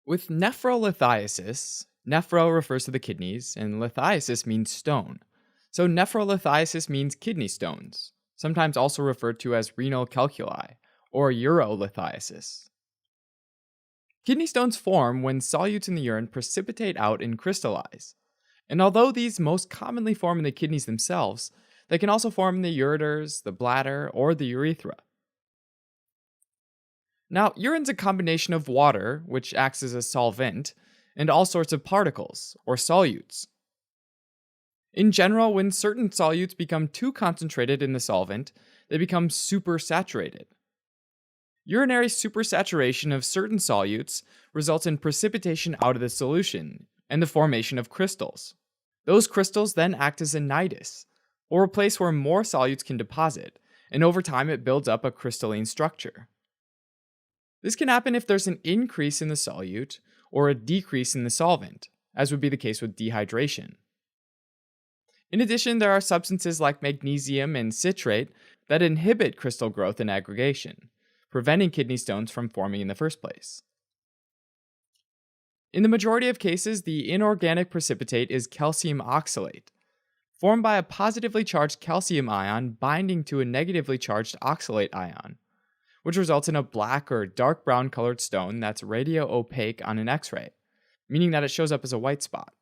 With nephrolithiasis, nephro refers to the kidneys, and lithiasis means stone. So nephrolithiasis means kidney stones, sometimes also referred to as renal calculi, or urolithiasis. Kidney stones form when solutes in the urine precipitate out and crystallize. And although these most commonly form in the kidneys themselves, they can also form in the ureters, the bladder, or the urethra. Now, urine's a combination of water, which acts as a solvent, and all sorts of particles, or solutes. In general, when certain solutes become too concentrated in the solvent, they become supersaturated. Urinary supersaturation of certain solutes results in precipitation out of the solution and the formation of crystals. Those crystals then act as a nidus, or a place where more solutes can deposit, and over time it builds up a crystalline structure. This can happen if there's an increase in the solute or a decrease in the solvent, as would be the case with dehydration. In addition, there are substances like magnesium and citrate that inhibit crystal growth and aggregation, preventing kidney stones from forming in the first place. In the majority of cases, the inorganic precipitate is calcium oxalate, formed by a positively charged calcium ion binding to a negatively charged oxalate ion, which results in a black or dark brown colored stone that's radio-opaque on an X-ray, meaning that it shows up as a white spot.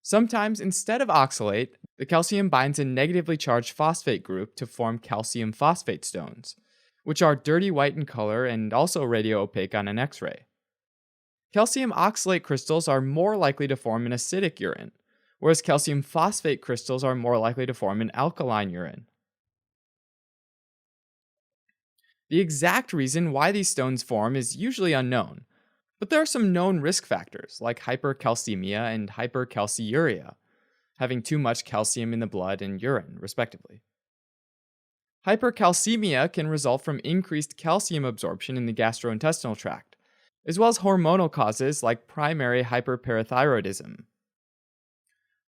Sometimes, instead of oxalate, the calcium binds a negatively charged phosphate group to form calcium phosphate stones, which are dirty white in color and also radio-opaque on an X-ray. Calcium oxalate crystals are more likely to form in acidic urine, whereas calcium phosphate crystals are more likely to form in alkaline urine. The exact reason why these stones form is usually unknown, but there are some known risk factors like hypercalcemia and hypercalciuria, having too much calcium in the blood and urine, respectively. Hypercalcemia can result from increased calcium absorption in the gastrointestinal tract, as well as hormonal causes like primary hyperparathyroidism.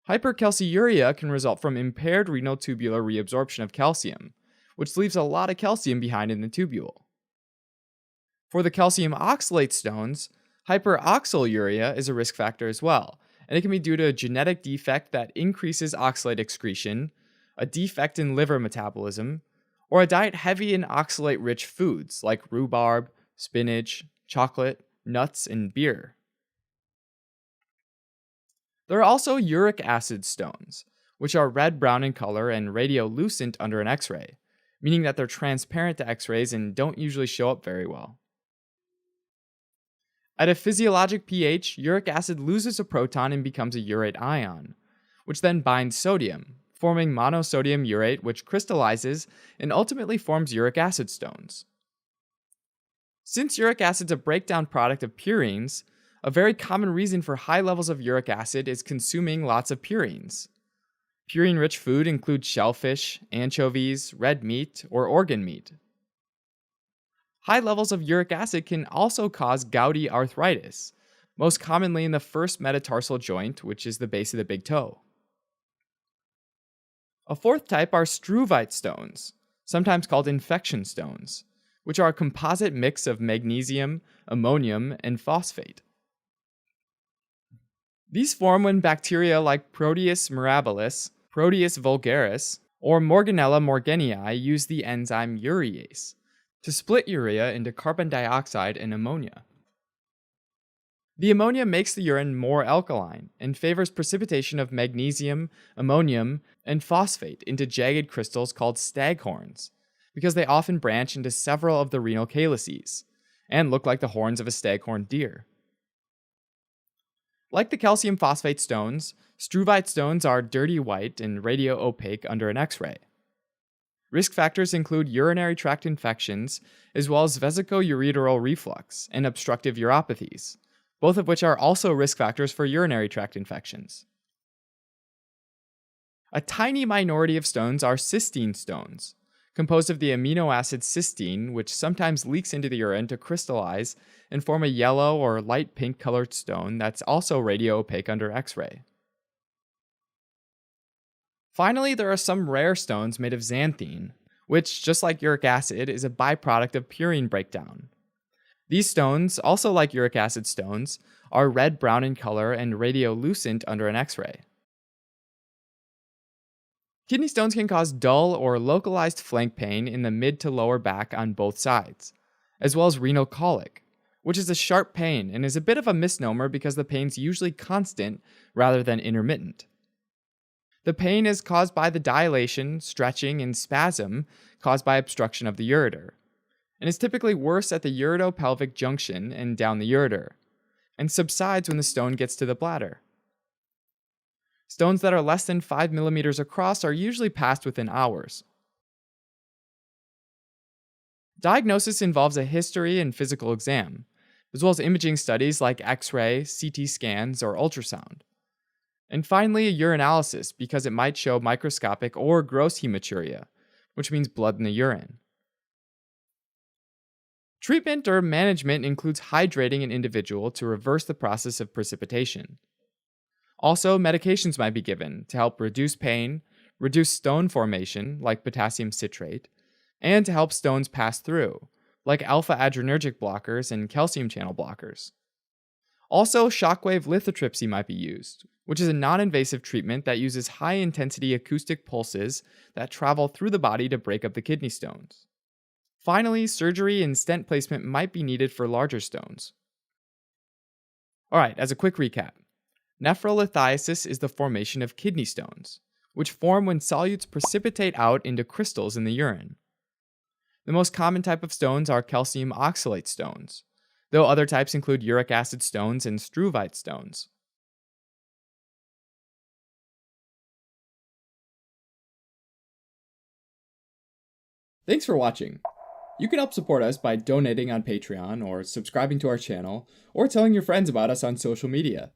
Hypercalciuria can result from impaired renal tubular reabsorption of calcium, which leaves a lot of calcium behind in the tubule. For the calcium oxalate stones, hyperoxaluria is a risk factor as well, and it can be due to a genetic defect that increases oxalate excretion, a defect in liver metabolism, or a diet heavy in oxalate-rich foods like rhubarb, spinach, chocolate, nuts, and beer. There are also uric acid stones, which are red-brown in color and radiolucent under an X-ray, meaning that they're transparent to X-rays and don't usually show up very well. At a physiologic pH, uric acid loses a proton and becomes a urate ion, which then binds sodium, forming monosodium urate, which crystallizes and ultimately forms uric acid stones. Since uric acid is a breakdown product of purines, a very common reason for high levels of uric acid is consuming lots of purines. Purine-rich food includes shellfish, anchovies, red meat, or organ meat. High levels of uric acid can also cause gouty arthritis, most commonly in the first metatarsal joint, which is the base of the big toe. A fourth type are struvite stones, sometimes called infection stones, which are a composite mix of magnesium, ammonium, and phosphate. These form when bacteria like Proteus mirabilis, Proteus vulgaris, or Morganella morganii use the enzyme urease to split urea into carbon dioxide and ammonia. The ammonia makes the urine more alkaline and favors precipitation of magnesium, ammonium, and phosphate into jagged crystals called staghorns, because they often branch into several of the renal calyces and look like the horns of a staghorn deer. Like the calcium phosphate stones, struvite stones are dirty white and radio-opaque under an X-ray. Risk factors include urinary tract infections, as well as vesicoureteral reflux and obstructive uropathies, both of which are also risk factors for urinary tract infections. A tiny minority of stones are cysteine stones, composed of the amino acid cysteine, which sometimes leaks into the urine to crystallize and form a yellow or light pink colored stone that's also radio-opaque under X-ray. Finally, there are some rare stones made of xanthine, which, just like uric acid, is a byproduct of purine breakdown. These stones, also like uric acid stones, are red-brown in color and radiolucent under an X-ray. Kidney stones can cause dull or localized flank pain in the mid to lower back on both sides, as well as renal colic, which is a sharp pain and is a bit of a misnomer because the pain's usually constant rather than intermittent. The pain is caused by the dilation, stretching, and spasm caused by obstruction of the ureter, and is typically worse at the uretopelvic junction and down the ureter, and subsides when the stone gets to the bladder. Stones that are less than 5 millimeters across are usually passed within hours. Diagnosis involves a history and physical exam, as well as imaging studies like X-ray, CT scans, or ultrasound. And finally, a urinalysis because it might show microscopic or gross hematuria, which means blood in the urine. Treatment or management includes hydrating an individual to reverse the process of precipitation. Also, medications might be given to help reduce pain, reduce stone formation, like potassium citrate, and to help stones pass through, like alpha adrenergic blockers and calcium channel blockers. Also, shockwave lithotripsy might be used, which is a non-invasive treatment that uses high-intensity acoustic pulses that travel through the body to break up the kidney stones. Finally, surgery and stent placement might be needed for larger stones. Alright, as a quick recap, nephrolithiasis is the formation of kidney stones, which form when solutes precipitate out into crystals in the urine. The most common type of stones are calcium oxalate stones, though other types include uric acid stones and struvite stones. Thanks for watching. You can help support us by donating on Patreon or subscribing to our channel or telling your friends about us on social media.